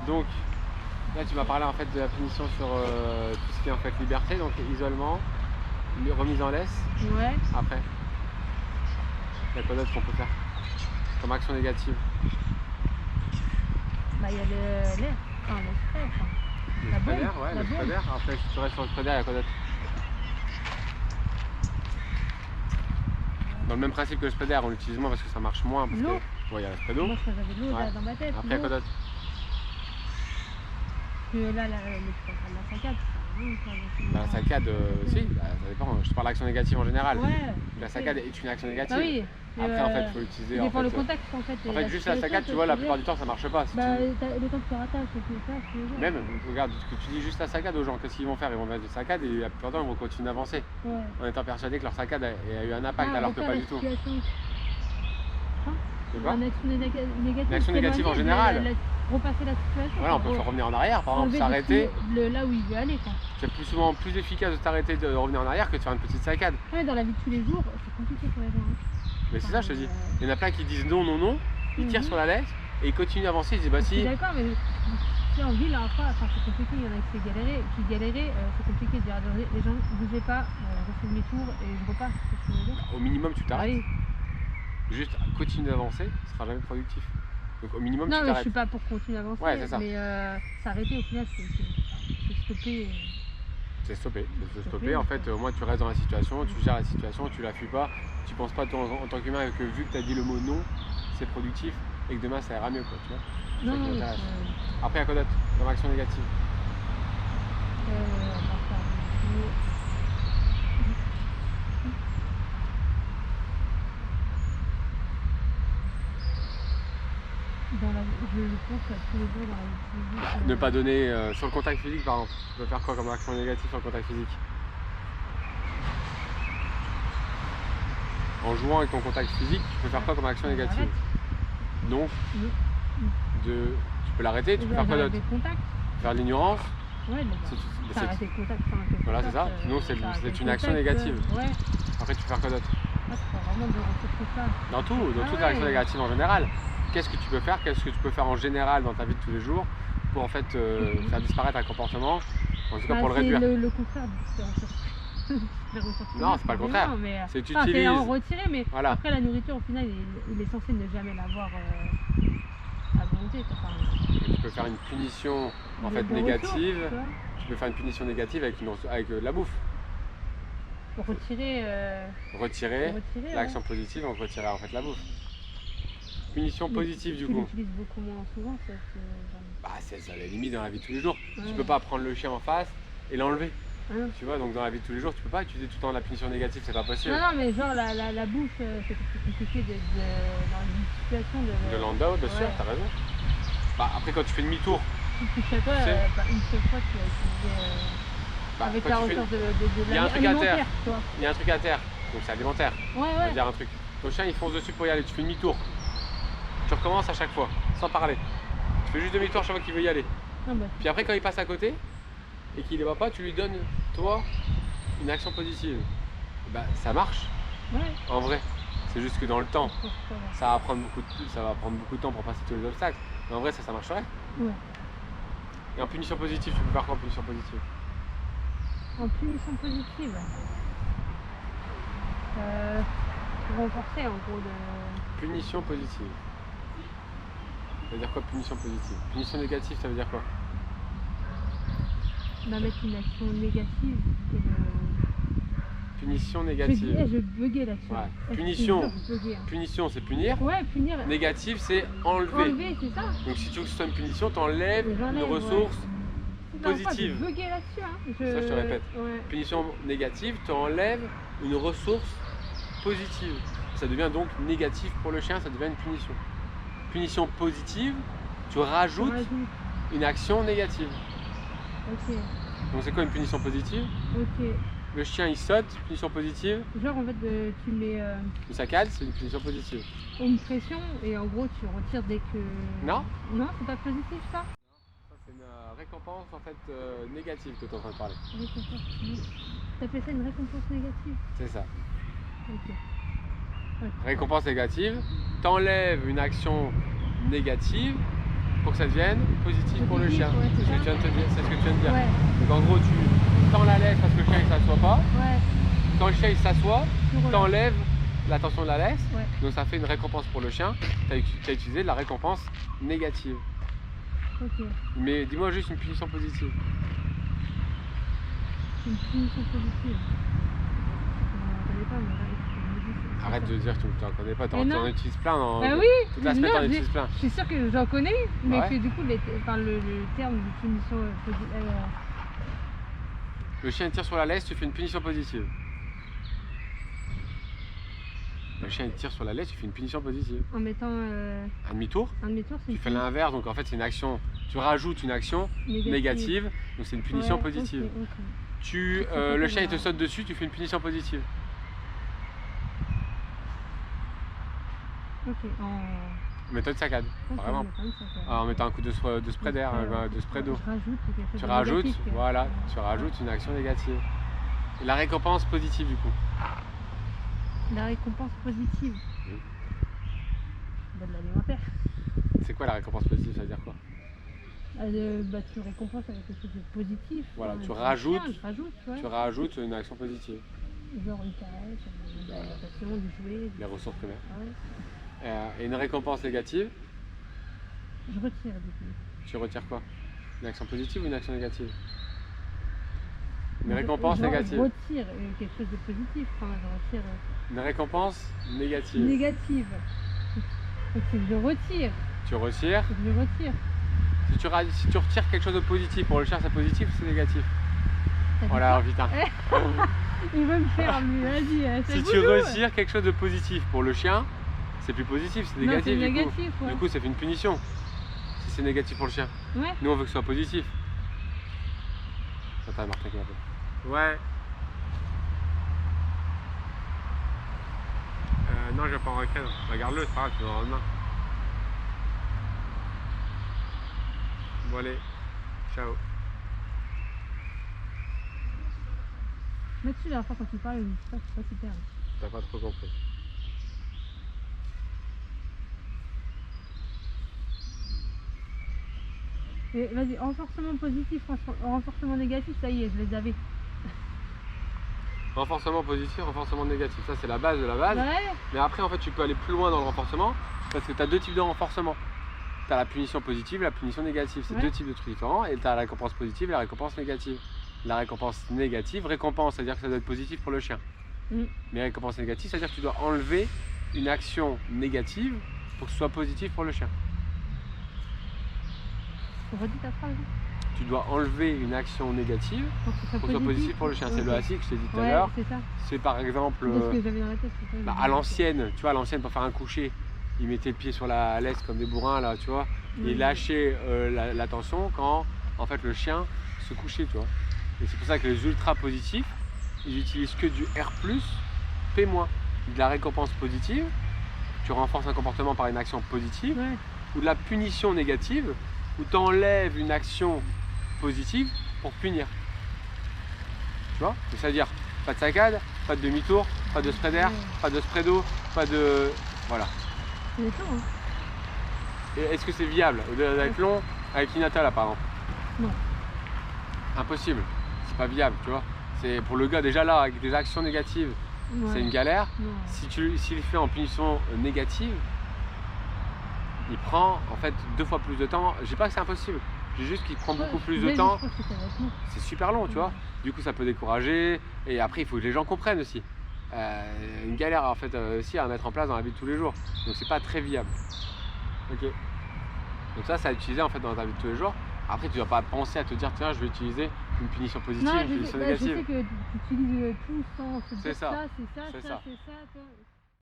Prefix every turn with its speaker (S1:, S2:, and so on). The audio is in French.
S1: Donc là tu m'as parlé en fait de la punition sur tout ce qui est en fait liberté, donc isolement, remise en laisse.
S2: Ouais.
S1: Après, il y a quoi d'autre qu'on peut faire comme action négative?
S2: Bah il y a l'air, enfin le spray, enfin.
S1: Le
S2: La
S1: spray
S2: bombe,
S1: d'air, ouais,
S2: la
S1: le spray
S2: bombe.
S1: d'air. Après, si tu restes sur le spray d'air, il y a quoi d'autre? Dans le même principe que le spray d'air, on l'utilise moins parce que ça marche moins. Parce
S2: L'eau.
S1: que, ouais, il y a le spray d'eau.
S2: Moi je crois que j'avais de l'eau
S1: Ouais.
S2: dans ma tête.
S1: Après, il y a quoi d'autre?
S2: Que là, tu peux prendre la saccade.
S1: La saccade, si, bah, ça dépend. Je te parle d'action négative en général.
S2: Ouais.
S1: La saccade est une action négative.
S2: Bah oui.
S1: Après, en fait, il faut l'utiliser.
S2: Ça
S1: En
S2: dépend le
S1: fait,
S2: contexte en fait.
S1: en fait juste la saccade, tu vois, la plupart du temps, ça marche pas. Si
S2: Bah,
S1: tu...
S2: le temps que tu rattaches, c'est ça, tous les jours.
S1: Même, regarde, ce que tu dis juste la saccade aux gens, qu'est-ce qu'ils vont faire? Ils vont mettre de saccade et la plupart du temps, ils vont continuer d'avancer.
S2: Ouais.
S1: En étant persuadés que leur saccade a eu un impact, alors que pas du tout. C'est quoi?
S2: Une action négative.
S1: Une action négative en général.
S2: Repasser la situation.
S1: Voilà, on peut faire revenir en arrière, par exemple, s'arrêter.
S2: Là où il veut aller, quoi.
S1: C'est plus souvent plus efficace de t'arrêter de revenir en arrière que de faire une petite saccade.
S2: Ouais, dans la vie de tous les jours, c'est compliqué pour les gens.
S1: Mais c'est ça, je te dis. Il y en a plein qui disent non, non, non, ils tirent sur la laisse et ils continuent d'avancer, ils disent bah
S2: Je suis
S1: si.
S2: d'accord, mais si en ville, enfin, c'est compliqué, il y en a qui galéraient, c'est compliqué de dire les gens, bougez pas, je fais demi-tour et je repars. C'est ce que je veux dire.
S1: Au minimum, tu t'arrêtes.
S2: Ah oui.
S1: Juste continuer d'avancer, ce sera jamais productif. Donc au minimum,
S2: non,
S1: tu
S2: mais je
S1: t'arrêtes.
S2: suis pas pour continuer d'avancer,
S1: Ouais, c'est ça.
S2: mais s'arrêter au final, c'est stopper.
S1: C'est stopper. C'est stopper. En fait, au moins, tu restes dans la situation, tu gères la situation, tu la fuis pas. Tu penses pas toi, en tant qu'humain que vu que tu as dit le mot non, c'est productif et que demain ça ira mieux, quoi, tu vois.
S2: Non,
S1: Après, il y a quoi d'autre comme action négative?
S2: je pense à tous les jours dans la vie.
S1: Ne pas donner sur le contact physique, par exemple. Tu peux faire quoi comme action négative sur le contact physique? En jouant avec ton contact physique, tu peux faire quoi comme action négative? Donc, tu peux l'arrêter, tu peux faire quoi d'autre? Faire de l'ignorance.
S2: Ouais, arrêter le contact.
S1: Voilà, c'est ça. Sinon, c'est une action négative.
S2: Ouais.
S1: Après, tu peux faire quoi d'autre?
S2: Vraiment de ressourcer ça.
S1: Dans toutes les actions négatives en général. Qu'est-ce que tu peux faire? Qu'est-ce que tu peux faire en général dans ta vie de tous les jours pour en fait faire disparaître un comportement, en tout cas pour le réduire?
S2: C'est le contraire de
S1: non, c'est pas le contraire. C'est tu utilises.
S2: C'est en retirer, mais
S1: voilà.
S2: après la nourriture, au final, il est censé ne jamais l'avoir à volonté.
S1: Tu peux faire une punition en fait négative. Tu peux faire une punition négative avec la bouffe. Retirer l'action positive, donc retirer en fait la bouffe. Punition positive du coup.
S2: Tu l'utilises beaucoup moins souvent,
S1: bah, c'est ça la limite dans la vie de tous les jours. Ouais. Tu peux pas prendre le chien en face et l'enlever. Tu vois, donc dans la vie de tous les jours, tu peux pas utiliser tout le temps la punition négative, c'est pas possible.
S2: Non, mais genre la bouffe, c'est compliqué dans une situation de
S1: lando, bien sûr, t'as raison. Bah, après, quand tu fais demi-tour,
S2: tu sais quoi, une seule fois, tu vas utiliser avec la hauteur de
S1: il y a un truc à terre.
S2: Toi.
S1: Il y a un truc à terre, donc c'est alimentaire.
S2: Ouais.
S1: On va dire un truc. Ton chien, il fonce dessus pour y aller, tu fais demi-tour. Tu recommences à chaque fois, sans parler. Tu fais juste demi-tour chaque fois qu'il veut y aller. Puis après, quand il passe à côté et qu'il ne va pas, tu lui donnes, toi, une action positive. Bah, ça marche.
S2: Ouais.
S1: En vrai. C'est juste que dans le temps, ça va prendre beaucoup de temps pour passer tous les obstacles. Mais en vrai, ça marcherait.
S2: Ouais.
S1: Et en punition positive, tu peux faire quoi en punition positive?
S2: En punition positive, renforcer en gros de...
S1: Punition positive. Ça veut dire quoi punition positive? Punition négative, ça veut dire quoi?
S2: Mettre une action négative.
S1: Punition négative.
S2: Je buguais là-dessus.
S1: Ouais. Punition, c'est punir.
S2: Ouais, punir.
S1: Négative, c'est enlever.
S2: Enlever, c'est ça.
S1: Donc si tu veux que ce soit une punition, tu enlèves une ressource positive.
S2: Je buguais là-dessus.
S1: Ça, je te répète.
S2: Ouais.
S1: Punition négative, tu enlèves une ressource positive. Ça devient donc négatif pour le chien, ça devient une punition. Punition positive, tu rajoutes une action négative.
S2: Ok.
S1: Donc c'est quoi une punition positive?
S2: Ok.
S1: Le chien il saute, punition positive.
S2: Genre en fait tu mets...
S1: Une saccade, c'est une punition positive.
S2: Une pression et en gros tu retires dès que...
S1: Non.
S2: Non, c'est pas positif ça?
S1: Non, ça c'est une récompense en fait négative que tu es en train de parler.
S2: Récompense. T'appelles ça une récompense négative?
S1: C'est ça.
S2: Ok.
S1: Récompense négative, t'enlèves une action négative pour que ça devienne positif pour le chien.
S2: Ouais,
S1: C'est ce que tu viens de te dire. C'est ce que tu viens de dire.
S2: Ouais.
S1: Donc en gros, tu tends la laisse parce que le chien il s'assoit pas.
S2: Ouais.
S1: Quand le chien il s'assoit,
S2: Tu relâches.
S1: t'enlèves la tension de la laisse.
S2: Ouais.
S1: Donc ça fait une récompense pour le chien. Tu as utilisé de la récompense négative.
S2: Ok.
S1: Mais dis-moi juste une punition positive.
S2: Une punition positive. Je ne connais pas, mais là, je me dis, c'est
S1: Arrête
S2: ça.
S1: de dire que tu n'en connais pas,
S2: Mais non.
S1: t'en utilises plein dans...
S2: Ah oui.
S1: Toute la semaine
S2: Non,
S1: t'en utilises plein.
S2: Je suis sûre que j'en connais, mais
S1: Ouais.
S2: que du coup, le terme de punition positive.
S1: Le chien tire sur la laisse, tu fais une punition positive. Le chien tire sur la laisse, tu fais une punition positive.
S2: En mettant
S1: Un demi-tour,
S2: un demi-tour, c'est
S1: tu fais l'inverse, donc en fait c'est une action, tu rajoutes une action négative, donc c'est une punition
S2: Ouais,
S1: positive.
S2: ok.
S1: Le chien il te saute dessus, tu fais une punition positive.
S2: Ok, en
S1: Méthode saccade, par exemple. En mettant un coup de spray d'air, de spray d'eau.
S2: Je rajoute quelque chose
S1: Tu
S2: de
S1: rajoutes,
S2: négatif,
S1: voilà, tu rajoutes une action négative. Et la récompense positive du coup.
S2: La récompense positive.
S1: Oui.
S2: Bah, de l'alimentaire.
S1: C'est quoi la récompense positive, ça veut dire quoi?
S2: Tu récompenses avec quelque chose de positif.
S1: Voilà,
S2: Enfin,
S1: tu
S2: je
S1: rajoutes,
S2: rajoute, ouais.
S1: tu rajoutes une action positive.
S2: Genre une caresse, une
S1: Voilà.
S2: alimentation, du jouet.
S1: Les ressources primaires.
S2: Ouais.
S1: Et une récompense négative,
S2: Je retire du coup.
S1: tu retires quoi? Une action positive ou une action négative? Une
S2: Je-
S1: récompense
S2: genre,
S1: négative.
S2: Je retire quelque chose de positif. Enfin, je retire
S1: Une récompense négative.
S2: négative. Donc c'est que je retire.
S1: Tu retires.
S2: C'est que je retire.
S1: Si tu retires quelque chose de positif, pour le chien c'est positif ou c'est négatif?
S2: T'as dit
S1: Oh là,
S2: quoi
S1: putain.
S2: Il veut me faire, lui, vas-y. c'est
S1: Si tu
S2: boulot.
S1: retires quelque chose de positif pour le chien, c'est plus positif, c'est
S2: Non,
S1: négatif,
S2: c'est
S1: du coup.
S2: négatif, ouais.
S1: Du coup, ça fait une punition. Si c'est négatif pour le chien.
S2: Ouais.
S1: Nous, on veut que ce soit positif. Attends, Martin qui m'appelle. Ouais. Non, je vais pas en requin. Regarde-le, c'est pas grave, tu vas demain. Bon, allez. Ciao.
S2: Là-dessus, la dernière fois, quand tu parles, c'est pas super.
S1: T'as pas trop compris.
S2: Et vas-y, renforcement positif, renforcement négatif, ça y est, je les avais.
S1: Renforcement positif, renforcement négatif. Ça, c'est la base de la base.
S2: Ouais.
S1: Mais après, en fait, tu peux aller plus loin dans le renforcement parce que tu as deux types de renforcement. Tu as la punition positive et la punition négative. C'est
S2: Ouais.
S1: deux types de trucs différents et tu as la récompense positive et la récompense négative. La récompense négative, récompense, c'est-à-dire que ça doit être positif pour le chien. Mais récompense négative, c'est-à-dire que tu dois enlever une action négative pour que ce soit positif pour le chien.
S2: Redis ta phrase.
S1: Tu dois enlever une action négative
S2: Pour que ce soit
S1: pour que ce soit positif pour le chien. C'est le
S2: Ok.
S1: ASI que je t'ai dit tout à
S2: Ouais,
S1: l'heure.
S2: c'est ça.
S1: C'est par exemple...
S2: C'est ce que j'avais dans la tête. C'est ça,
S1: à l'ancienne, tu vois, à l'ancienne pour faire un coucher, ils mettaient le pied sur la laisse comme des bourrins là, tu vois, et ils lâchaient la tension quand en fait le chien se couchait, tu vois. Et c'est pour ça que les ultra positifs, ils utilisent que du R+, P-, de la récompense positive, tu renforces un comportement par une action positive,
S2: Ouais.
S1: ou de la punition négative, où tu enlèves une action positive pour punir. Tu vois, c'est-à-dire pas de saccade, pas de demi-tour, pas de spray d'air, pas de spray d'eau, pas de... Voilà.
S2: C'est chaud, hein.
S1: Et est-ce que c'est viable d'être long avec l'Inata là par exemple?
S2: Non.
S1: Impossible, c'est pas viable, tu vois. C'est pour le gars déjà là avec des actions négatives,
S2: Ouais.
S1: c'est une galère.
S2: Non.
S1: S'il le fait en punition négative, il prend en fait 2 fois plus de temps. Je dis pas que c'est impossible, j'ai juste qu'il prend beaucoup plus de temps.
S2: Je crois que ça va être long.
S1: C'est super long, tu vois. Du coup, ça peut décourager. Et après, il faut que les gens comprennent aussi. Une galère en fait aussi à mettre en place dans la vie de tous les jours. Donc, c'est pas très viable. Ok. Donc ça, à utiliser en fait dans ta vie de tous les jours. Après, tu dois pas penser à te dire tiens, je vais utiliser une punition positive,
S2: Non,
S1: une punition
S2: je
S1: négative.
S2: sais que tu utilises tout sans se
S1: C'est
S2: dire
S1: ça.
S2: c'est ça,
S1: C'est
S2: ça,
S1: ça.
S2: c'est ça. Toi.